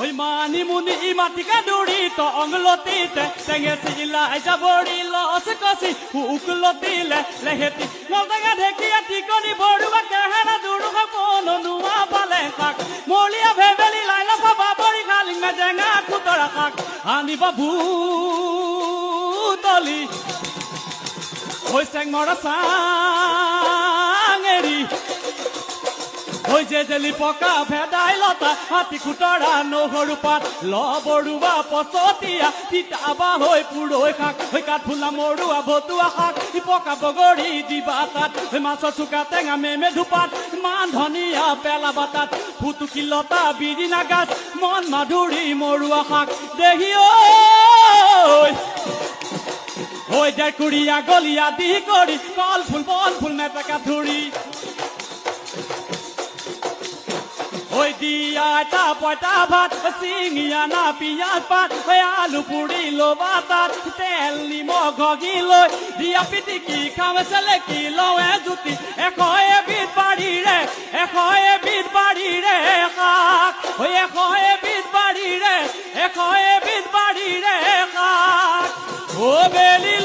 ওই মানি মুনি মাটিকা দৌড়ি তো অংলতিতে টেঙে চিলাই যাবৰি লছ কচি উকলতিলে লেহেতি নলটেঙা ঢেকীয়া টিকনি বৰুৱা কেহেৰা দুৰুখ কোনো নোৱা পালে কাক মলিয়া ভেবেলি লাইলা পাবা বৰি খালি মেজেঙা কুতৰা কাক আনিব ভূতলি ওই চেং মৰা চাঙেৰি ওই যে জেলি পকা ভেদাইলতা হাতী খুতৰা নহৰু পাত লবৰুৱা পচতীয়া তিতাবা হৈ পুৰৈ শাক হৈ কাঠফুলা মৰুৱা ভতুৱা শাক পকা বগৰী দিবা তাত মাছৰ চুকা টেঙা মেমে ধুপাত মান ধনিয়া পেলাবা তাত ফুটুকি লতা বিৰিণা গাছ মন মাধুৰী মৰুৱা শাক দেহি ঐ ডেকুৰিয়া গলিয়া দি কৰি কল ফুল বন ফুল মেটেকা ধুৰি ওই দিয়া টা পটা ভাত চিঙিয়া না পিয়াজ পাত ওই আলু পুৰি লবা তাত তেল নিমখ ঘগি লৈ দিয়া পিটিকি খাম চেলেকি লওঁ জুতি এশ এবিধ বাৰীৰে শাক ওই এশ এবিধ বাৰীৰে শাক ও বেলি